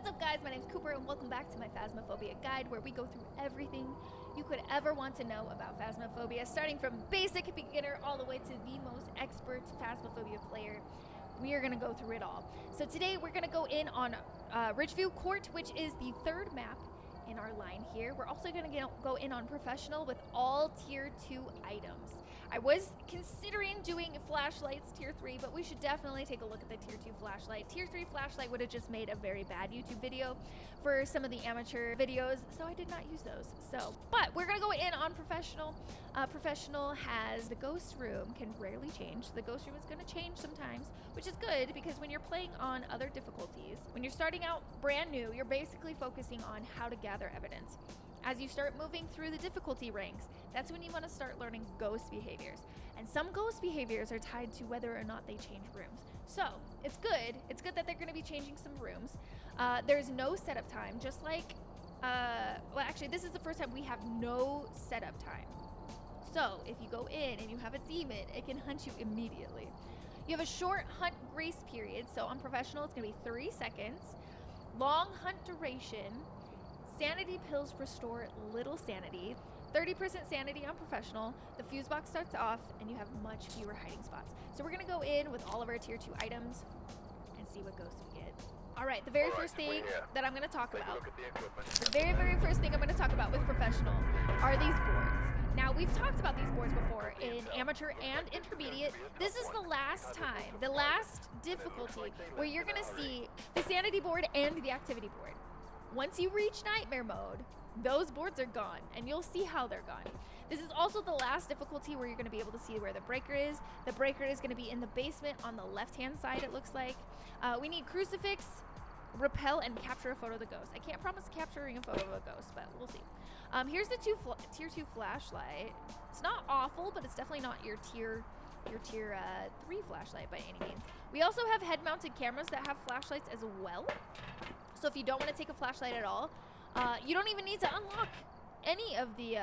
What's up, guys? My name's Cooper, and welcome back to my Phasmophobia guide, where we go through everything you could ever want to know about Phasmophobia, starting from basic beginner all the way to the most expert Phasmophobia player. We are going to go through it all. So today we're going to go in on Ridgeview Court, which is the third map in our line here. We're also going to go in on Professional with all Tier 2 items. I was considering doing flashlights Tier 3, but we should definitely take a look at the Tier 2 flashlight. Tier 3 flashlight would have just made a very bad YouTube video for some of the amateur videos, so I did not use those. But we're going to go in on Professional. Professional has the ghost room, can rarely change. The ghost room is going to change sometimes, which is good because when you're playing on other difficulties, when you're starting out brand new, you're basically focusing on how to gather evidence. As you start moving through the difficulty ranks, that's when you want to start learning ghost behaviors. And some ghost behaviors are tied to whether or not they change rooms. So it's good. It's good that they're going to be changing some rooms. There's no setup time, just like, well, actually, this is the first time we have no setup time. So if you go in and you have a demon, it can hunt you immediately. You have a short hunt grace period. So on Professional, it's going to be 3 seconds. Long hunt duration. Sanity pills restore little sanity. 30% sanity on Professional. The fuse box starts off and you have much fewer hiding spots. So we're going to go in with all of our Tier 2 items and see what ghosts we get. Alright, the very first thing that I'm going to talk about, the very first thing I'm going to talk about with Professional are these boards. Now, we've talked about these boards before in amateur and intermediate. This is the last time, the last difficulty where you're going to see the sanity board and the activity board. Once you reach nightmare mode, those boards are gone, and you'll see how they're gone. This is also the last difficulty where you're going to be able to see where the breaker is. The breaker is going to be in the basement on the left-hand side, it looks like. We need crucifix, repel, and capture a photo of the ghost. I can't promise capturing a photo of a ghost, but we'll see. Here's the Tier 2 flashlight. It's not awful, but it's definitely not your Tier 3 flashlight by any means. We also have head-mounted cameras that have flashlights as well. So if you don't want to take a flashlight at all, you don't even need to unlock any of the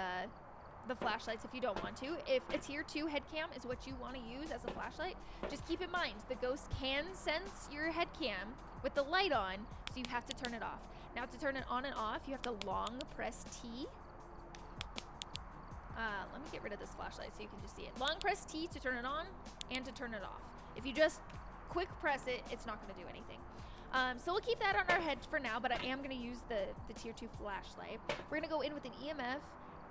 flashlights if you don't want to. If a Tier 2 head cam is what you want to use as a flashlight, just keep in mind the ghost can sense your head cam with the light on, so you have to turn it off. Now to turn it on and off, you have to long press T. Let me get rid of this flashlight so you can just see it. Long press T to turn it on and to turn it off. If you just quick press it, it's not going to do anything. So we'll keep that on our head for now, but I am going to use the Tier 2 flashlight. We're going to go in with an EMF,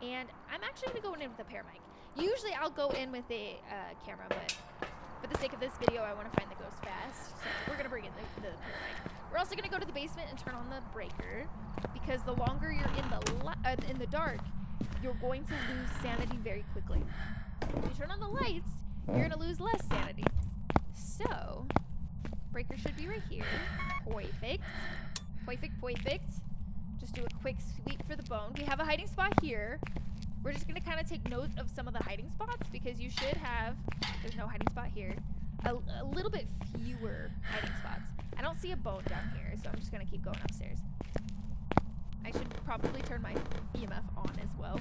and I'm actually going to go in with a paramedic. Usually I'll go in with a camera, but for the sake of this video, I want to find the ghost fast. So we're going to bring in the paramedic. We're also going to go to the basement and turn on the breaker, because the longer you're in the dark, you're going to lose sanity very quickly. If you turn on the lights, you're going to lose less sanity. So breaker should be right here. Perfect. Just do a quick sweep for the bone. We have a hiding spot here. We're just going to kind of take note of some of the hiding spots, because you should have, there's no hiding spot here, a little bit fewer hiding spots. I don't see a bone down here, so I'm just going to keep going upstairs. I should probably turn my EMF on as well.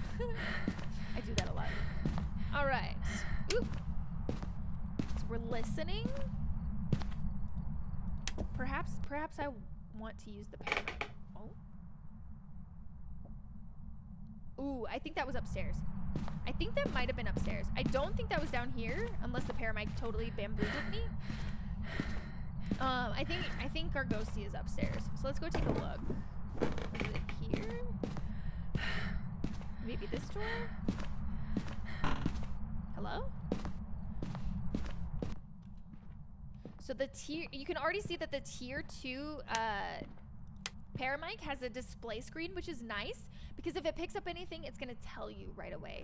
I do that a lot. All right. Ooh. So we're listening. Perhaps I want to use the paramedic. Oh. Ooh, I think that was upstairs. I think that might have been upstairs. I don't think that was down here, unless the paramedic totally bamboozled me. I think our ghostie is upstairs. So let's go take a look. Is it here? Maybe this door? Hello? So you can already see that the Tier 2 paramedic has a display screen, which is nice, because if it picks up anything, it's going to tell you right away.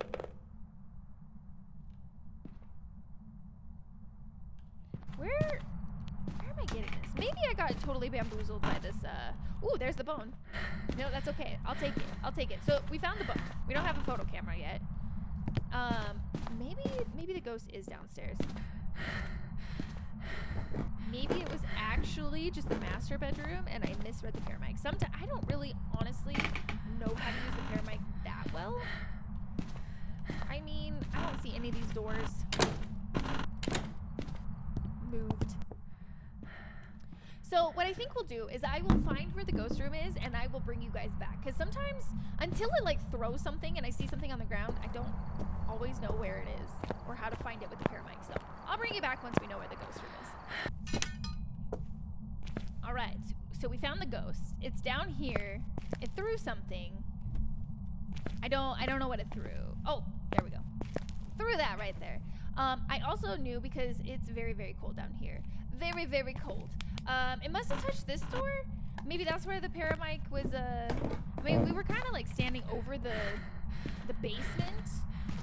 Where am I getting this? Maybe I got totally bamboozled by this. Ooh, there's the bone. No, that's okay. I'll take it. So we found the bone. We don't have a photo camera yet. Maybe the ghost is downstairs. Maybe it was actually just the master bedroom and I misread the paramedic. Sometimes I don't really honestly know how to use the paramedic that well. I mean, I don't see any of these doors moved. So what I think we'll do is I will find where the ghost room is and I will bring you guys back. Because sometimes, until it like throws something and I see something on the ground, I don't always know where it is or how to find it with the paramedic. So I'll bring you back once we know where the ghost room is. All right, so we found the ghost. It's down here. It threw something. I don't know what it threw. Oh, there we go. Threw that right there. I also knew because it's very, very cold down here. Very, very cold. It must have touched this door. Maybe that's where the paramedic was, I mean, we were kind of like standing over the basement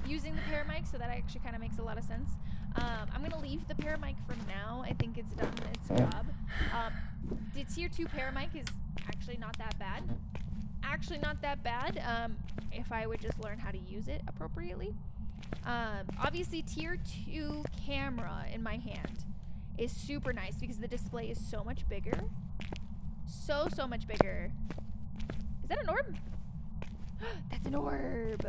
using the paramedic, so that actually kind of makes a lot of sense. I'm going to leave the paramedic for now. I think it's done its job. The tier 2 paramedic is actually not that bad. Actually not that bad, if I would just learn how to use it appropriately. Obviously, tier 2 camera in my hand is super nice because the display is so much bigger. So much bigger. Is that an orb? That's an orb.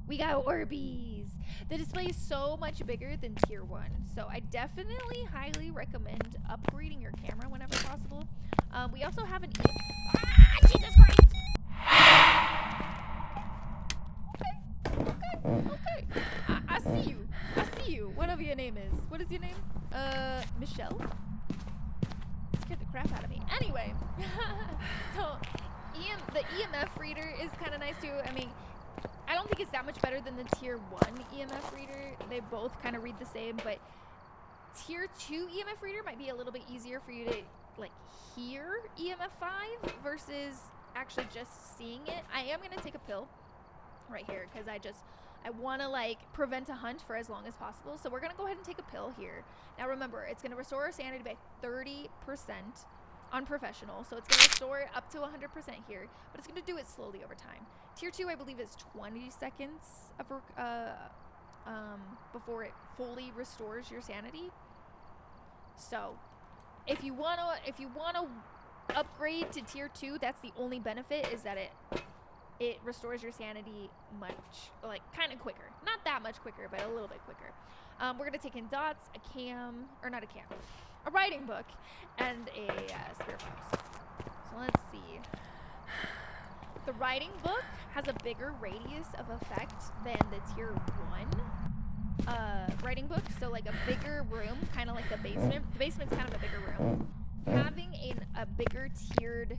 We got Orbeez. The display is so much bigger than tier 1. So I definitely highly recommend upgrading your camera whenever possible. We also have an Jesus Christ! Okay. I see you. Whatever your name is. What is your name? Michelle? Scared the crap out of me. Anyway. So, the EMF reader is kind of nice too. I mean, I don't think it's that much better than the tier 1 EMF reader. They both kind of read the same, but tier 2 EMF reader might be a little bit easier for you to like hear EMF 5 versus actually just seeing it. I am going to take a pill right here because I want to like prevent a hunt for as long as possible. So we're going to go ahead and take a pill here. Now remember, it's going to restore our sanity by 30% on professional. So it's going to restore it up to 100% here, but it's going to do it slowly over time. Tier 2, I believe, is 20 seconds of before it fully restores your sanity. So if you want to upgrade to tier 2, that's the only benefit, is that it restores your sanity much, like, kind of quicker. Not that much quicker, but a little bit quicker. We're going to take in dots, a writing book, and a spirit box. So let's see. The writing book has a bigger radius of effect than the tier 1 writing book. So like a bigger room, kind of like the basement. The basement's kind of a bigger room. Having a bigger tiered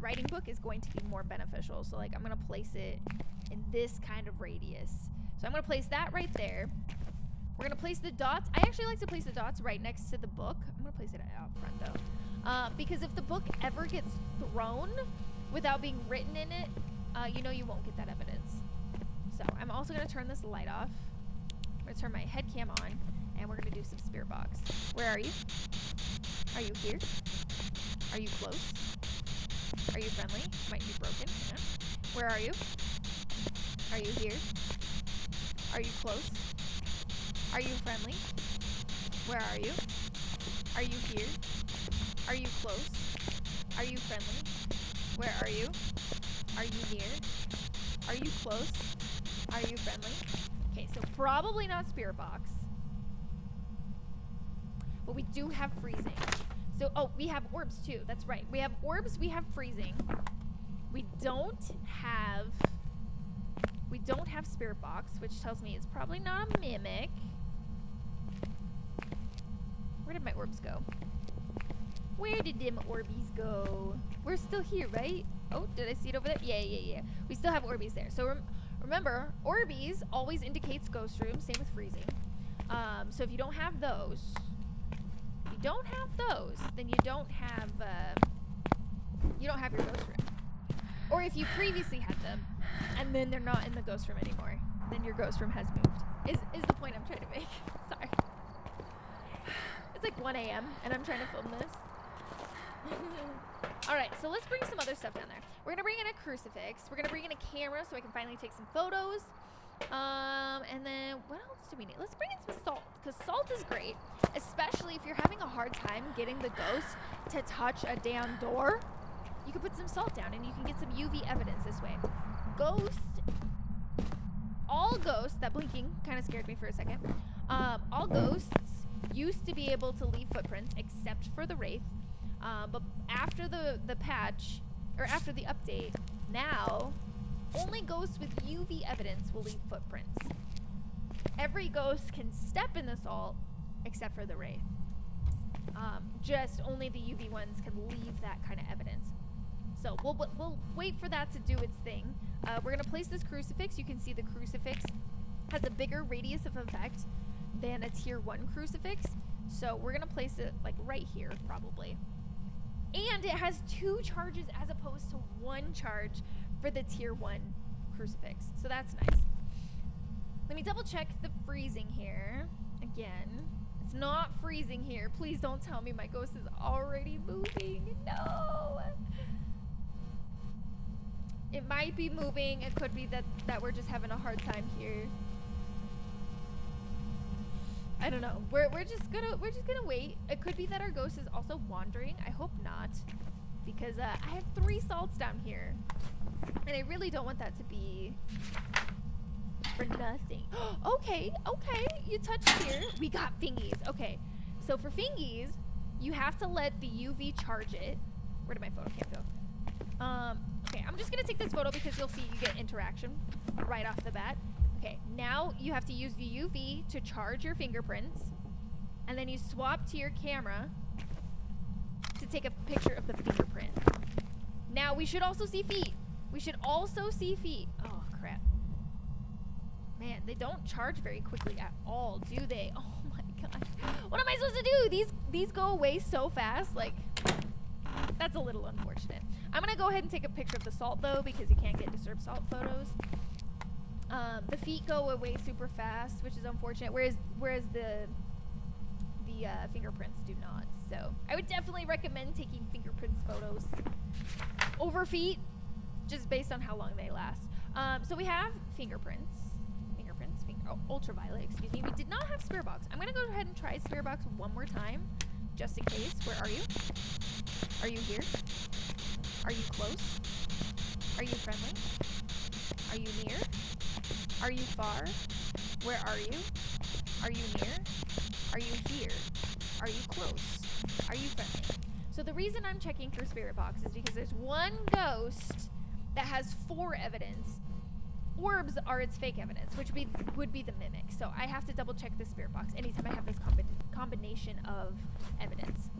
writing book is going to be more beneficial. So like I'm going to place it in this kind of radius. So I'm going to place that right there. We're going to place the dots. I actually like to place the dots right next to the book. I'm going to place it out front though. Because if the book ever gets thrown without being written in it, you won't get that evidence. So I'm also going to turn this light off. I'm going to turn my head cam on, and we're going to do some spirit box. Where are you? Are you here? Are you close? Are you friendly? Might be broken. Yeah. Where are you? Are you here? Are you close? Are you friendly? Where are you? Are you here? Are you close? Are you friendly? Where are you? Are you near? Are you close? Are you friendly? Okay, so probably not spirit box. But we do have freezing. So, we have orbs too. That's right. We have orbs, we have freezing. We don't have spirit box, which tells me it's probably not a mimic. Where did my orbs go? Where did them Orbeez go? We're still here, right? Oh, did I see it over there? Yeah. We still have Orbeez there. So remember, Orbeez always indicates ghost room. Same with freezing. So if you don't have those, then you don't have your ghost room. Or if you previously had them, and then they're not in the ghost room anymore, then your ghost room has moved. Is the point I'm trying to make. Sorry. It's like 1 a.m. and I'm trying to film this. Alright, so let's bring some other stuff down there. We're going to bring in a crucifix. We're going to bring in a camera so I can finally take some photos. And then what else do we need? Let's bring in some salt, because salt is great, especially if you're having a hard time getting the ghost to touch a damn door. You can put some salt down and you can get some UV evidence this way. All ghosts, that blinking kind of scared me for a second. All ghosts used to be able to leave footprints except for the Wraith. But after the patch, or after the update, now only ghosts with UV evidence will leave footprints. Every ghost can step in the salt except for the Wraith. Just only the UV ones can leave that kind of evidence. So we'll wait for that to do its thing. We're gonna place this crucifix. You can see the crucifix has a bigger radius of effect than a tier 1 crucifix. So we're gonna place it like right here probably. And it has 2 charges as opposed to 1 charge for the tier 1 crucifix. So that's nice. Let me double check the freezing here. Again, it's not freezing here. Please don't tell me my ghost is already moving. No! It might be moving. It could be that we're just having a hard time here. I don't know. We're just gonna wait. It could be that our ghost is also wandering. I hope not, because I have 3 salts down here, and I really don't want that to be for nothing. Okay, you touched here. We got fingies. Okay, so for fingies, you have to let the UV charge it. Where did my photo cam go? Okay, I'm just gonna take this photo because you'll see you get interaction right off the bat. Okay, now you have to use the UV to charge your fingerprints, and then you swap to your camera to take a picture of the fingerprint. Now we should also see feet. We should also see feet. Oh crap. Man, they don't charge very quickly at all, do they? Oh my god. What am I supposed to do? These go away so fast, like, that's a little unfortunate. I'm gonna go ahead and take a picture of the salt though, because you can't get disturbed salt photos. The feet go away super fast, which is unfortunate, whereas the fingerprints do not. So I would definitely recommend taking fingerprints photos over feet, just based on how long they last. So we have ultraviolet, excuse me. We did not have Spirit Box. I'm gonna go ahead and try Spirit Box one more time, just in case. Where are you? Are you here? Are you close? Are you friendly? Are you near? Are you far? Where are you? Are you near? Are you here? Are you close? Are you friendly? So the reason I'm checking for Spirit Box is because there's one ghost that has 4 evidence. Orbs are its fake evidence, which would be the Mimic. So I have to double check the Spirit Box anytime I have this combination of evidence.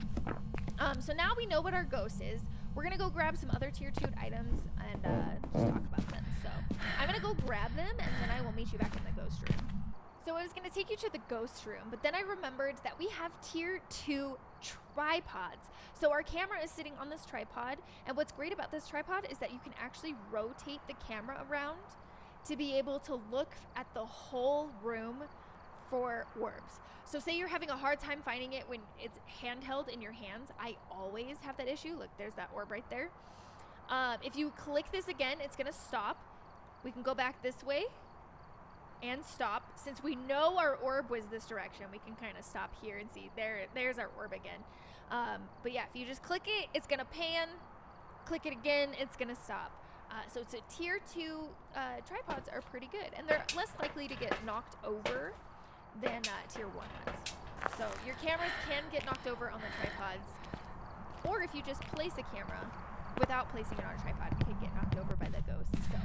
So now we know what our ghost is. We're gonna go grab some other tier 2 items and just talk about them. So I'm gonna go grab them, and then I will meet you back in the ghost room. So I was gonna take you to the ghost room, but then I remembered that we have tier 2 tripods. So our camera is sitting on this tripod, and what's great about this tripod is that you can actually rotate the camera around to be able to look at the whole room for orbs. So say you're having a hard time finding it when it's handheld in your hands. I always have that issue. Look, there's that orb right there. If you click this again, it's gonna stop. We can go back this way and stop. Since we know our orb was this direction, we can kind of stop here and see. There's our orb again. But yeah, if you just click it, it's gonna pan. Click it again, it's gonna stop. So it's a tier 2 tripods are pretty good, and they're less likely to get knocked over than tier 1 ones. So your cameras can get knocked over on the tripods, or if you just place a camera without placing it on a tripod, it can get knocked over by the ghosts. So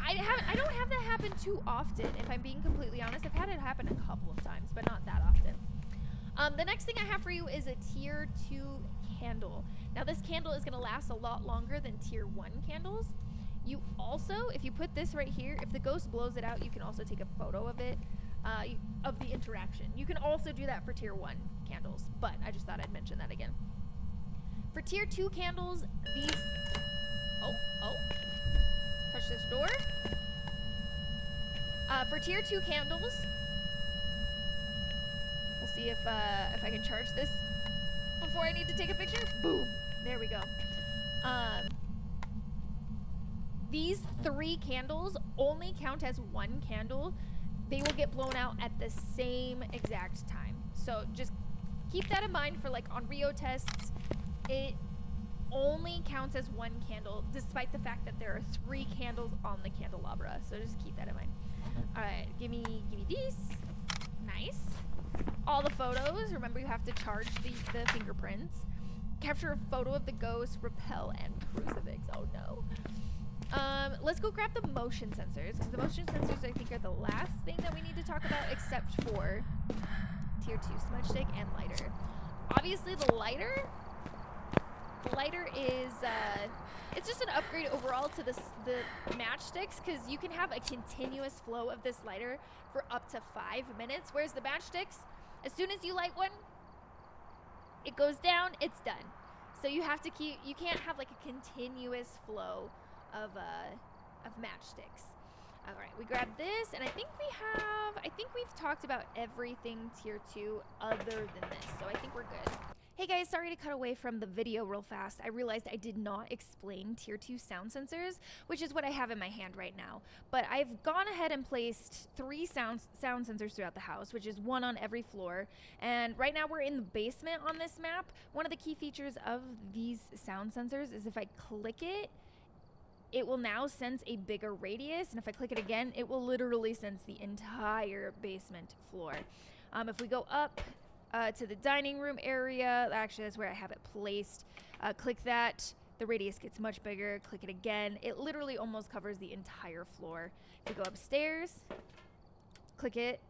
I don't have that happen too often, if I'm being completely honest. I've had it happen a couple of times, but not that often. The next thing I have for you is a tier 2 candle. Now this candle is going to last a lot longer than tier 1 candles. You also, if you put this right here, if the ghost blows it out, you can also take a photo of it, of the interaction. You can also do that for tier 1 candles, but I just thought I'd mention that again. For tier 2 candles, these... Oh. Touch this door. For tier 2 candles, we'll see if I can charge this before I need to take a picture. Boom. There we go. These 3 candles only count as 1 candle. They will get blown out at the same exact time. So just keep that in mind for like on Rio tests. It only counts as 1 candle, despite the fact that there are 3 candles on the candelabra. So just keep that in mind. All right, give me these. Nice. all the photos. Remember, you have to charge the fingerprints. Capture a photo of the ghost, repel, and crucifix. Oh no. Let's go grab the motion sensors, because the motion sensors I think are the last thing that we need to talk about, except for tier 2 smudge stick and lighter. Obviously the lighter is it's just an upgrade overall to the matchsticks, because you can have a continuous flow of this lighter for up to 5 minutes, whereas the matchsticks, as soon as you light one, it goes down, it's done. So you have to you can't have like a continuous flow of matchsticks. All right, we grabbed this, and I think we've talked about everything tier 2 other than this, so I think we're good. Hey guys, sorry to cut away from the video real fast. I realized I did not explain tier 2 sound sensors, which is what I have in my hand right now. But I've gone ahead and placed 3 sound sensors throughout the house, which is 1 on every floor. And right now we're in the basement on this map. One of the key features of these sound sensors is if I click it, it will now sense a bigger radius. And if I click it again, it will literally sense the entire basement floor. If we go up to the dining room area, actually that's where I have it placed, click that, the radius gets much bigger. Click it again, it literally almost covers the entire floor. If we go upstairs, click it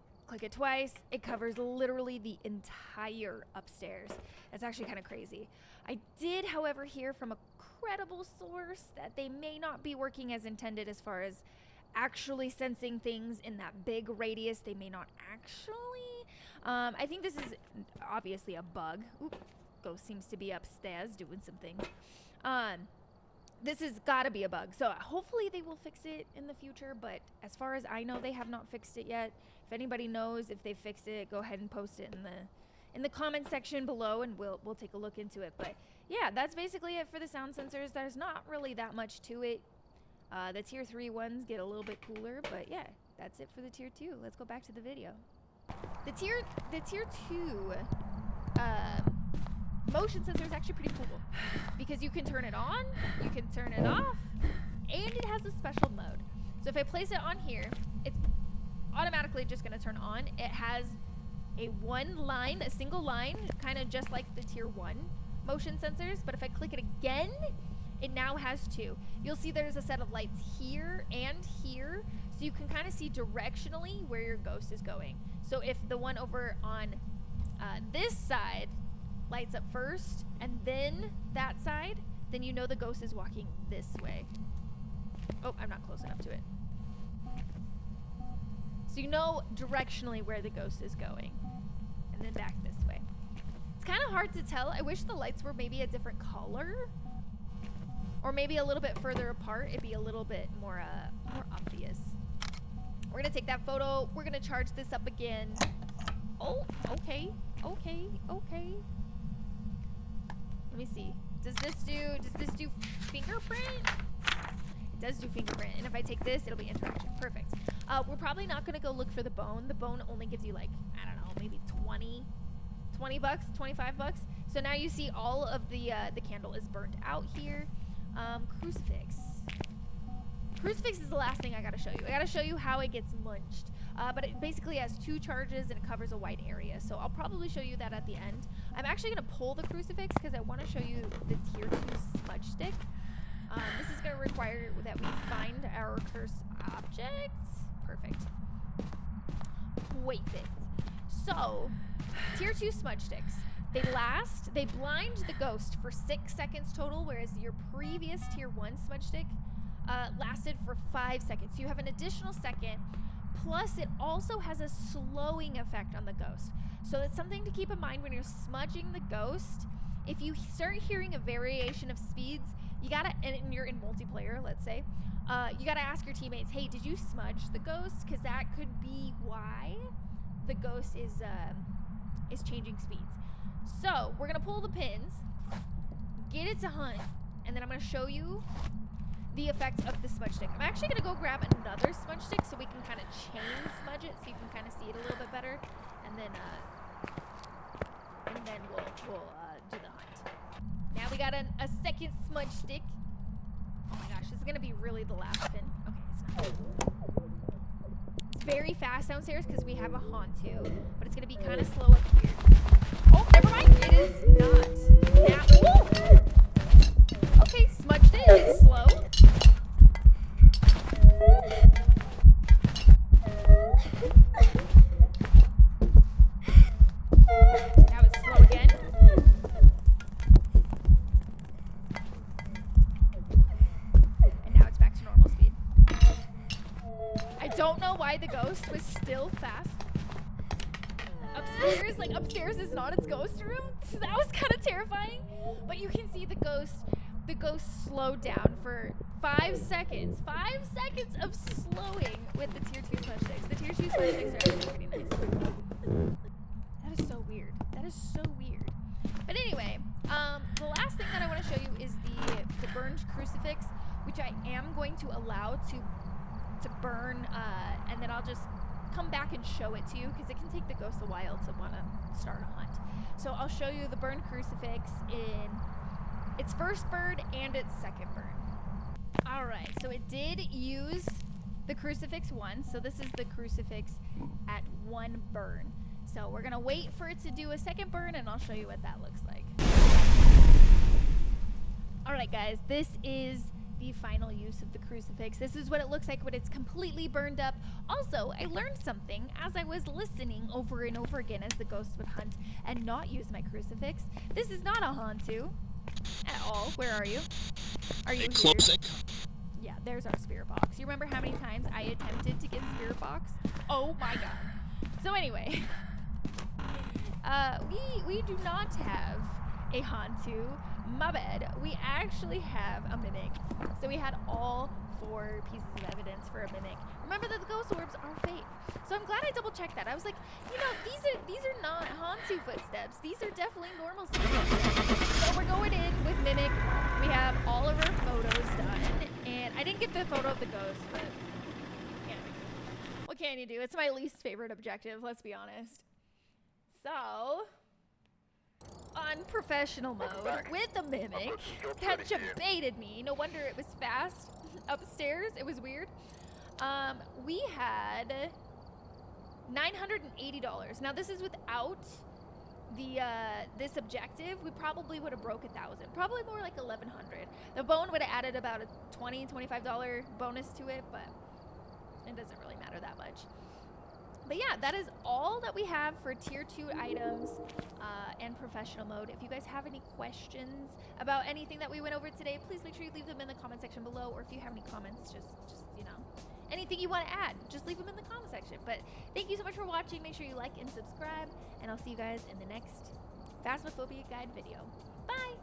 twice, it covers literally the entire upstairs. That's actually kind of crazy. I did, however, hear from a credible source that they may not be working as intended as far as actually sensing things in that big radius. They may not actually. I think this is obviously a bug. Oop, ghost seems to be upstairs doing some things. This has got to be a bug, so hopefully they will fix it in the future, but as far as I know, they have not fixed it yet. If anybody knows if they fixed it, go ahead and post it in the comment section below, and we'll take a look into it. But yeah, that's basically it for the sound sensors. There's not really that much to it. The tier 3 ones get a little bit cooler, but yeah, that's it for the tier 2. Let's go back to the video. The tier 2 motion sensor is actually pretty cool, because you can turn it on, you can turn it off, and it has a special mode. So if I place it on here, it's automatically just going to turn on. It has a single line, kind of just like the tier 1 motion sensors, but if I click it again, it now has 2. You'll see there's a set of lights here and here, so you can kind of see directionally where your ghost is going. So if the one over on this side lights up first, and then that side, then you know the ghost is walking this way. Oh, I'm not close enough to it. So you know directionally where the ghost is going, and then back this way. It's kind of hard to tell. I wish the lights were maybe a different color, or maybe a little bit further apart. It'd be a little bit more obvious. We're gonna take that photo. We're gonna charge this up again. Oh, okay. Let me see. Does this do fingerprint? It does do fingerprint. And if I take this, it'll be interaction. Perfect. We're probably not gonna go look for the bone. The bone only gives you like, I don't know, maybe 20 bucks, 25 bucks. So now you see all of the candle is burnt out here. Crucifix. Crucifix is the last thing I gotta show you. I gotta show you how it gets munched. But it basically has 2 charges and it covers a wide area. So I'll probably show you that at the end. I'm actually gonna pull the crucifix because I want to show you the tier 2 smudge stick. This is gonna require that we find our cursed objects. Perfect. So, tier 2 smudge sticks. They blind the ghost for 6 seconds total, whereas your previous tier 1 smudge stick lasted for 5 seconds. So you have an additional second, plus it also has a slowing effect on the ghost. So it's something to keep in mind when you're smudging the ghost. If you start hearing a variation of speeds, you gotta, and you're in multiplayer, let's say, you gotta ask your teammates, hey, did you smudge the ghost? Because that could be why the ghost is changing speeds. So we're gonna pull the pins, get it to hunt, and then I'm gonna show you the effect of the smudge stick. I'm actually gonna go grab another smudge stick so we can kind of chain smudge it, so you can kind of see it a little bit better, and then we'll do the hunt. Now we got a second smudge stick. Oh my gosh, this is gonna be really the last pin. Okay, it's not. It's very fast downstairs because we have a Hantu, but it's going to be kind of slow up here. Oh, never mind. It is not. Now, okay, smudged it. It's slow. Now it's slow again. And now it's back to normal speed. I don't know why the ghost was still fast. Upstairs, like upstairs is not its ghost room. So that was kind of terrifying. But you can see the ghost slowed down for 5 seconds. 5 seconds of slowing with the tier 2 smudge sticks. The tier 2 smudge sticks are actually pretty nice. That is so weird. That is so weird. But anyway, the last thing that I want to show you is the burned crucifix, which I am going to allow to burn, and then I'll just come back and show it to you because it can take the ghost a while to want to start a hunt. So I'll show you the burned crucifix in its first burn and its second burn. Alright, so it did use the crucifix once, so this is the crucifix at 1 burn. So we're gonna wait for it to do a second burn and I'll show you what that looks like. Alright guys, this is the final use of the crucifix. This is what it looks like when it's completely burned up. Also, I learned something as I was listening over and over again as the ghosts would hunt and not use my crucifix. This is not a Hantu at all. Where are you? Are you here? Yeah, there's our spirit box. You remember how many times I attempted to get spirit box? Oh my god. So anyway, we do not have a Hantu. My bad. We actually have a mimic. So we had all 4 pieces of evidence for a mimic. Remember that the ghost orbs are fake. So I'm glad I double checked that. I was like, you know, these are not Hantu footsteps. These are definitely normal footsteps. So we're going in with mimic. We have all of our photos done. And I didn't get the photo of the ghost, but yeah. What can you do? It's my least favorite objective, let's be honest. So on professional mode with the mimic that baited me. No wonder it was fast upstairs. It was weird. We had $980. Now this is without the this objective. We probably would have broke 1,000. Probably more like 1,100. The bone would have added about a $20-$25 bonus to it, but it doesn't really matter that much. But yeah, that is all that we have for tier 2 items and professional mode. If you guys have any questions about anything that we went over today, please make sure you leave them in the comment section below. Or if you have any comments, just you know, anything you want to add, just leave them in the comment section. But thank you so much for watching. Make sure you like and subscribe, and I'll see you guys in the next Phasmophobia guide video. Bye!